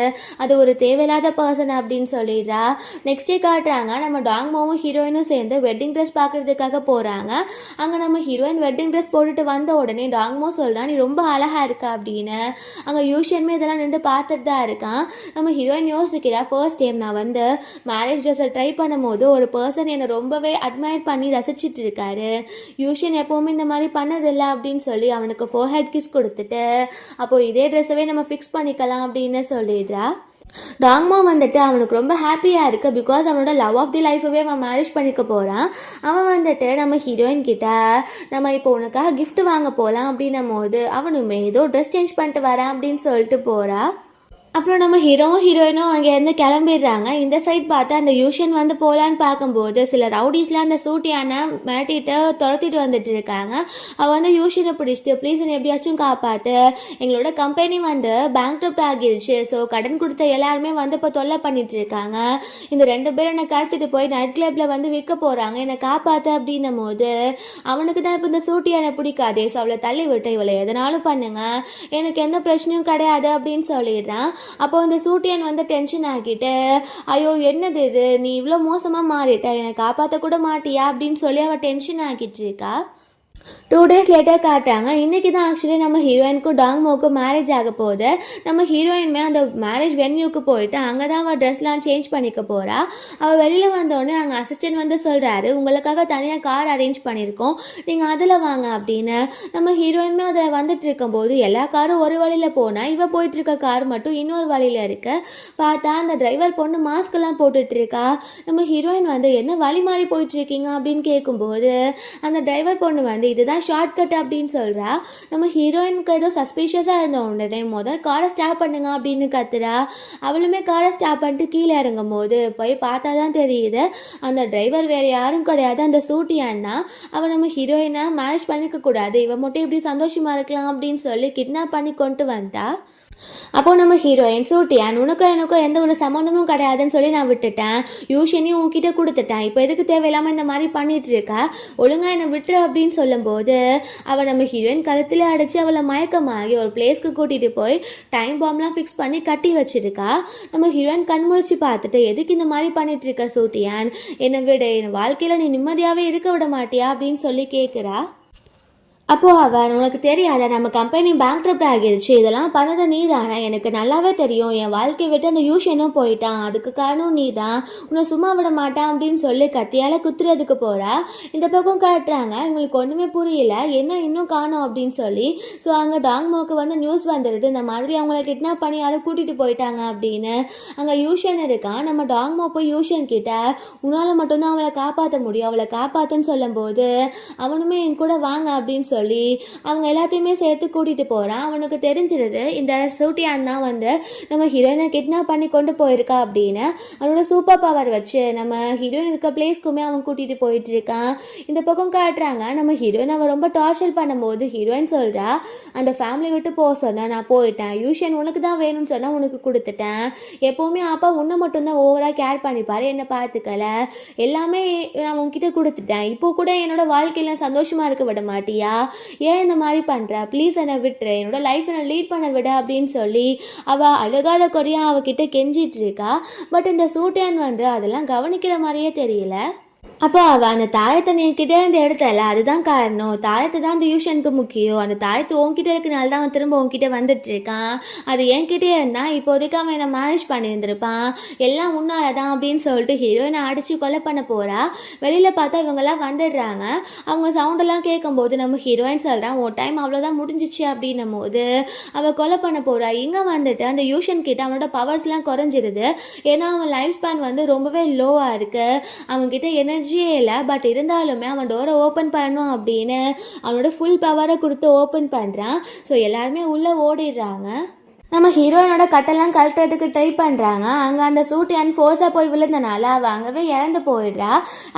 அது ஒரு தேவையில்லாத பர்சன் அப்படின்னு சொல்லிடுறா. நெக்ஸ்ட் டே காட்டுறாங்க நம்ம டாங்மோவும் ஹீரோயினும் சேர்ந்து வெட்டிங் ட்ரெஸ் பார்க்குறதுக்காக போகிறாங்க. அங்கே நம்ம ஹீரோயின் வெட்டிங் ட்ரெஸ் போட்டுட்டு வந்த உடனே டாங்மோ சொல்கிறான் நீ ரொம்ப அழகாக இருக்கா அப்படின்னு. அங்கே யூஷனுமே இதெல்லாம் நின்று பார்த்துட்டு தான் இருக்கான். நம்ம ஹீரோயின் யோசிக்கிறா ஃபர்ஸ்ட் டைம் நான் வந்து மேரேஜ் ட்ரெஸ்ஸை ட்ரை பண்ணும்போது ஒரு பர்சன் என்னை ரொம்பவே அட்மையர் பண்ணி ரசிச்சிட்டு இருக்காரு, யூஷன் எப்போவுமே இந்த மாதிரி பண்ணதில்லை அப்படின்னு சொல்லி அவனுக்கு ஃபோர்ஹெட் கிஸ் கொடுத்துட்டு அப்போது இதே ட்ரெஸ்ஸவே நம்ம ஃபிக்ஸ் பண்ணிக்கலாம் அப்படின்னு சொல்லிடுறா. டாங்மா வந்துட்டு அவனுக்கு ரொம்ப ஹாப்பியாக இருக்குது, பிகாஸ் அவனோட லவ் ஆஃப் தி லைஃபவே அவன் மேரேஜ் பண்ணிக்க போகிறான். அவன் வந்துட்டு நம்ம ஹீரோயின் கிட்ட நம்ம இப்போ உனக்காக கிஃப்ட் வாங்க போகலாம் அப்படின்னும் போது அவனுமே ஏதோ ட்ரெஸ் சேஞ்ச் பண்ணிட்டு வரேன் அப்படின்னு சொல்லிட்டு போகிறா. அப்புறம் நம்ம ஹீரோயினும் அங்கேருந்து கிளம்பிடுறாங்க. இந்த சைட் பார்த்தா அந்த யூஷன் வந்து போகலான்னு பார்க்கும்போது சில ரவுடிஸ்லாம் அந்த சூட்டியான மிரட்டிட்டு துரத்திட்டு வந்துட்டு இருக்காங்க. அவள் வந்து யூஷனை பிடிச்சிட்டு ப்ளீஸ் என்னை எப்படியாச்சும் காப்பாற்று, எங்களோட கம்பெனி வந்து பேங்க்ரப்ட் ஆகிருச்சு, ஸோ கடன் கொடுத்த எல்லாருமே வந்து இப்போ தொல்லை பண்ணிட்டு இருக்காங்க, இந்த 2 பேரும் என்னை கடத்திட்டு போய் நைட் கிளப்பில் வந்து விற்க போகிறாங்க, என்னை காப்பாற்று அப்படின்னும் போது அவனுக்கு தான் இப்போ இந்த சூட்டியானை பிடிக்காதே, ஸோ அவளை தள்ளி விட்டு இவளை எதனாலும் பண்ணுங்க, எனக்கு எந்த பிரச்சனையும் கிடையாது அப்படின்னு சொல்லிடுறான். அப்போ இந்த சூட்டியன் வந்து டென்ஷன் ஆகிட்டு ஐயோ என்னது இது, நீ இவ்வளோ மோசமாக மாறிட்ட, என்னை காப்பாற்ற கூட மாட்டியா அப்படின்னு சொல்லி அவள் டென்ஷன் ஆகிட்டு இருக்கா. 2 days லேட்டர் காட்டுறாங்க. இன்றைக்கி தான் ஆக்சுவலி நம்ம ஹீரோயினுக்கும் டாங்மோவுக்கும் மேரேஜ் ஆக போகுது. நம்ம ஹீரோயினுமே அந்த மேரேஜ் வென்யூக்கு போயிட்டு அங்கே தான் அவள் ட்ரெஸ்லாம் சேஞ்ச் பண்ணிக்க போகிறா. அவள் வெளியில் வந்தோடனே அங்கே அசிஸ்டன்ட் வந்து சொல்கிறாரு, உங்களுக்காக தனியாக கார் அரேஞ்ச் பண்ணியிருக்கோம், நீங்கள் அதில் வாங்க அப்படின்னு. நம்ம ஹீரோயினுமே அதை வந்துட்டு இருக்கும்போது எல்லா காரும் ஒரு வழியில் போனால் இவள் போயிட்டுருக்க கார் மட்டும் இன்னொரு வழியில் இருக்கு. பார்த்தா அந்த டிரைவர் பொண்ணு மாஸ்க்கெல்லாம் போட்டுட்ருக்கா. நம்ம ஹீரோயின் வந்து என்ன வழி மாறி போயிட்டுருக்கீங்க அப்படின்னு கேட்கும்போது அந்த டிரைவர் பொண்ணு வந்து இதுதான் ஷார்ட்கட் அப்படின்னு சொல்கிறா. நம்ம ஹீரோயினுக்கு ஏதோ சஸ்பீஷியஸாக இருந்த உடனே முதல் காரை ஸ்டாப் பண்ணுங்க அப்படின்னு கத்துறா. அவளுமே காரை ஸ்டாப் பண்ணிட்டு கீழே இறங்கும் போது போய் பார்த்தா தான் தெரியுது அந்த டிரைவர் வேறு யாரும் கிடையாது, அந்த சூட்டியான்னா. அவள் நம்ம ஹீரோயினை மேரேஜ் பண்ணிக்க கூடாது, இவன் மட்டும் இப்படி சந்தோஷமாக இருக்கலாம் அப்படின்னு சொல்லி கிட்னாப் பண்ணி கொண்டு வந்தா. அப்போது நம்ம ஹீரோயின் சூட்டியான் உனக்கும் எனக்கும் எந்த ஒரு சம்மந்தமும் கிடையாதுன்னு சொல்லி நான் விட்டுட்டேன், யூஷனையும் உன்கிட்ட கொடுத்துட்டேன், இப்போ எதுக்கு தேவையில்லாமல் இந்த மாதிரி பண்ணிட்டு இருக்கா, ஒழுங்காக என்னை விட்டுரு அப்படின்னு சொல்லும்போது அவள் நம்ம ஹீரோயின் கழுத்தில் அடித்து அவளை மயக்கமாகி ஒரு பிளேஸ்க்கு கூட்டிகிட்டு போய் டைம் பாம்லாம் ஃபிக்ஸ் பண்ணி கட்டி வச்சிருக்கா. நம்ம ஹீரோயின் கண்முழிச்சு பார்த்துட்டு எதுக்கு இந்த மாதிரி பண்ணிட்டு இருக்க சூட்டியான், என்னை விட என் வாழ்க்கையில் நீ நிம்மதியாகவே இருக்க விட மாட்டியா அப்படின்னு சொல்லி கேட்குறா. அப்போது அவன் உனக்கு தெரியாத நம்ம கம்பெனி பேங்க்ரப்ட் ஆகிருச்சு, இதெல்லாம் பண்ணது நீ தானே, எனக்கு நல்லாவே தெரியும், என் வாழ்க்கையை விட்டு அந்த யூஷனும் போயிட்டான், அதுக்கு காரணம் நீ தான், உன்னை சும்மா விட மாட்டான் அப்படின்னு சொல்லி கத்தியால் குத்துறதுக்கு போகிறா. இந்த பக்கம் காட்டுறாங்க, இவங்களுக்கு ஒன்றுமே புரியல என்ன இன்னும் காணோம் அப்படின்னு சொல்லி. ஸோ அங்கே டாங்மோக்கு வந்து நியூஸ் வந்துடுது, இந்த மாதிரி அவங்கள கிட்னாப் பண்ணி யாரும் கூட்டிகிட்டு போயிட்டாங்க அப்படின்னு. அங்கே யூஷன் இருக்கான். நம்ம டாங்மோ போய் யூஷன் கிட்ட உன்னால் மட்டும்தான் அவளை காப்பாற்ற முடியும், அவளை காப்பாற்றுன்னு சொல்லும்போது அவனுமே என் கூட வாங்க அப்படின்னு சொல்லி அவங்க எல்லாத்தையுமே சேர்த்து கூட்டிகிட்டு போகிறான். அவனுக்கு தெரிஞ்சிருது இந்த சூட்டியான் தான் வந்து நம்ம ஹீரோயினை கிட்னாப் பண்ணி கொண்டு போயிருக்கா அப்படின்னு. அவனோட சூப்பர் பவர் வச்சு நம்ம ஹீரோயின் இருக்க பிளேஸ்க்குமே அவன் கூட்டிகிட்டு போயிட்டு இருக்கான். இந்த பக்கம் காட்டுறாங்க நம்ம ஹீரோயின் அவன் ரொம்ப டார்ச்சர் பண்ணும்போது ஹீரோயின் சொல்கிறா, அந்த ஃபேமிலி விட்டு போக சொன்ன நான் போயிட்டேன், யூஷன் உனக்கு தான் வேணும்னு சொன்னால் உனக்கு கொடுத்துட்டேன், எப்போவுமே அப்பா உன்னை மட்டும்தான் ஓவராக கேர் பண்ணிப்பார், என்னை பார்த்துக்கல, எல்லாமே நான் உன்கிட்ட கொடுத்துட்டேன், இப்போ கூட என்னோட வாழ்க்கையில் சந்தோஷமாக இருக்க விட மாட்டியா, ஏன் இந்த மாதிரி பண்ணுற, ப்ளீஸ் என்னை விட்டுரு, என்னோட லைஃப் என்னை லீட் பண்ண விட அப்படின்னு சொல்லி அவள் அழுகாத குறையாக அவகிட்ட கெஞ்சிட்டு இருக்கா. பட் இந்த சூட்டியான் வந்து அதெல்லாம் கவனிக்கிற மாதிரியே தெரியல. அப்போ அவள் அந்த தாயத்தை நீக்கிட்டே இந்த இடத்துல அதுதான் காரணம், தாயத்தை தான் அந்த யூஷனுக்கு முக்கியம், அந்த தாயத்தை உன்கிட்ட இருக்கனால தான் அவன் திரும்ப உன்கிட்ட வந்துட்டு இருக்கான், அது என்கிட்டே இருந்தான் இப்போதைக்கு அவன் என்னை மேரேஜ் பண்ணியிருந்திருப்பான், எல்லாம் உன்னால தான் அப்படின்னு சொல்லிட்டு ஹீரோயினை அடித்து கொலை பண்ண போகிறா. வெளியில் பார்த்தா இவங்கெல்லாம் வந்துடுறாங்க. அவங்க சவுண்டெல்லாம் கேட்கும்போது நம்ம ஹீரோயின் சொல்கிறான் ஒரு டைம் அவ்வளோதான் முடிஞ்சிச்சு அப்படின்னும் போது அவள் கொலை பண்ண போகிறா. இங்கே வந்துட்டு அந்த யூஷன் கிட்ட அவனோட பவர்ஸ்லாம் குறைஞ்சிருது, ஏன்னா அவன் லைஃப் ஸ்பேன் வந்து ரொம்பவே லோவாக இருக்குது, அவன்கிட்ட எனர்ஜியே இல்லை. பட் இருந்தாலுமே அவன் டோரை ஓப்பன் பண்ணணும் அப்படின்னு அவனோட ஃபுல் பவரை கொடுத்து ஓப்பன் பண்ணுறான். ஸோ எல்லாருமே உள்ளே ஓடிடுறாங்க. நம்ம ஹீரோயினோட கட்டெல்லாம் கழட்டுறதுக்கு ட்ரை பண்ணுறாங்க. அங்கே அந்த சூட்டியான் ஃபோர்ஸாக போய் விழுந்தனால அவள் அங்கேவே இறந்து போயிடுறா.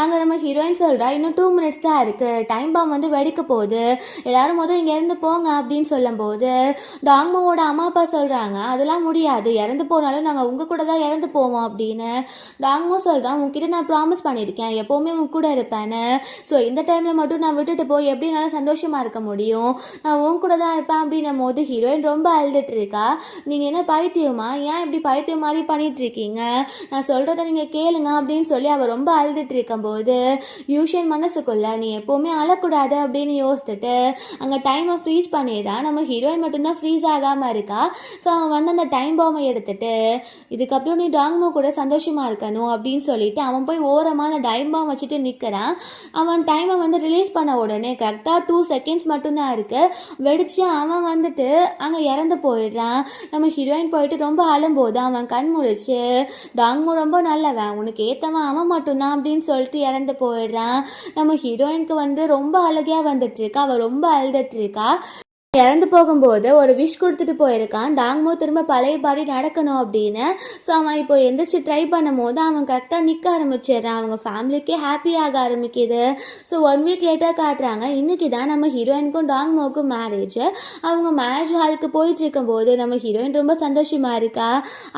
அங்கே நம்ம ஹீரோயின் சொல்கிறா இன்னும் 2 minutes தான் இருக்குது, டைம் பாம் வந்து வெடிக்க போகுது, எல்லோரும் முதல் இங்கே இருந்து போங்க அப்படின்னு சொல்லும்போது டாங்மோவோட அம்மா அப்பா சொல்கிறாங்க அதெல்லாம் முடியாது, இறந்து போனாலும் நாங்கள் உங்கள் கூட தான் இறந்து போவோம் அப்படின்னு. டாங்மோ சொல்கிறான் உங்ககிட்ட நான் ப்ராமிஸ் பண்ணியிருக்கேன் எப்போவுமே உங்க கூட இருப்பேன்னு, ஸோ இந்த டைமில் மட்டும் நான் விட்டுட்டு போய் எப்படி நல்லா சந்தோஷமாக இருக்க முடியும், நான் உன் கூட தான் இருப்பேன் அப்படின்னும் போது ஹீரோயின் ரொம்ப அழுதுட்டு இருக்கா. நீங்கள் என்ன பைத்தியமா, ஏன் இப்படி பைத்தியம் மாதிரி பண்ணிட்டு இருக்கீங்க, நான் சொல்கிறத நீங்கள் கேளுங்க அப்படின்னு சொல்லி அவள் ரொம்ப அழுதுட்டு இருக்கும்போது யூஷன் மனசுக்குள்ள நீ எப்போவுமே அழக்கூடாது அப்படின்னு யோசிச்சுட்டு அங்கே டைமை ஃப்ரீஸ் பண்ணிடுறான். நம்ம ஹீரோயின் மட்டும்தான் ஃப்ரீஸ் ஆகாமல் இருக்கா. ஸோ அவன் வந்து அந்த டைம் பாம்பை எடுத்துட்டு இதுக்கப்புறம் நீ டாங்மோ கூட சந்தோஷமாக இருக்கணும் அப்படின்னு சொல்லிட்டு அவன் போய் ஓரமாக அந்த டைம் பாம் வச்சுட்டு நிற்கிறான். அவன் டைமை வந்து ரிலீஸ் பண்ண உடனே கரெக்டாக 2 seconds மட்டும்தான் இருக்குது, வெடிச்சு அவன் வந்துட்டு அங்கே இறந்து போயிடுறான். நம்ம ஹீரோயின் போயிட்டு ரொம்ப அழும்போது அவன் கண் முழிச்சு டாங்மோ ரொம்ப நல்லவன், உனக்கு ஏற்றவன் அவன் மட்டும்தான் அப்படின்னு சொல்லிட்டு இறந்து போயிடுறான். நம்ம ஹீரோயினுக்கு வந்து ரொம்ப அழுகையாக வந்துட்டு இருக்கா, அவள் ரொம்ப அழுதுட்டு இருக்கா. இறந்து போகும்போது ஒரு விஷ் கொடுத்துட்டு போயிருக்கான் டாங்மோ திரும்ப பழைய பாடி நடக்கணும் அப்படின்னு. ஸோ அவன் இப்போ எந்திரிச்சு ட்ரை பண்ணும் போது அவன் கரெக்டாக நிற்க ஆரம்பிச்சிடுறான். அவங்க ஃபேமிலிக்கே ஹாப்பியாக ஆரம்பிக்குது. ஸோ 1 வீக் லேட்டாக காட்டுறாங்க. இன்றைக்கி தான் நம்ம ஹீரோயினுக்கும் டாங்மோக்கும் மேரேஜ். அவங்க மேரேஜ் ஹாலுக்கு போயிட்டு இருக்கும்போது நம்ம ஹீரோயின் ரொம்ப சந்தோஷமாக இருக்கா.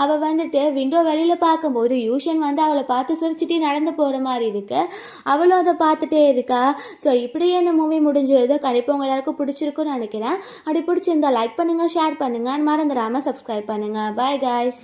அவள் வந்துட்டு விண்டோ வெளியில் பார்க்கும்போது யூஷன் வந்து அவளை பார்த்து சிரிச்சிட்டே நடந்து போகிற மாதிரி இருக்கு. அவளும் அதை பார்த்துட்டே இருக்கா. ஸோ இப்படியே இந்த மூவி முடிஞ்சிருது. கண்டிப்பாக உங்க எல்லாருக்கும் பிடிச்சிருக்குன்னு நினைக்கிறேன். அப்படி பிடிச்சிருந்தா லைக் பண்ணுங்கள், ஷேர் பண்ணுங்கள், மறந்துடாமல் சப்ஸ்கிரைப் பண்ணுங்கள். Bye guys.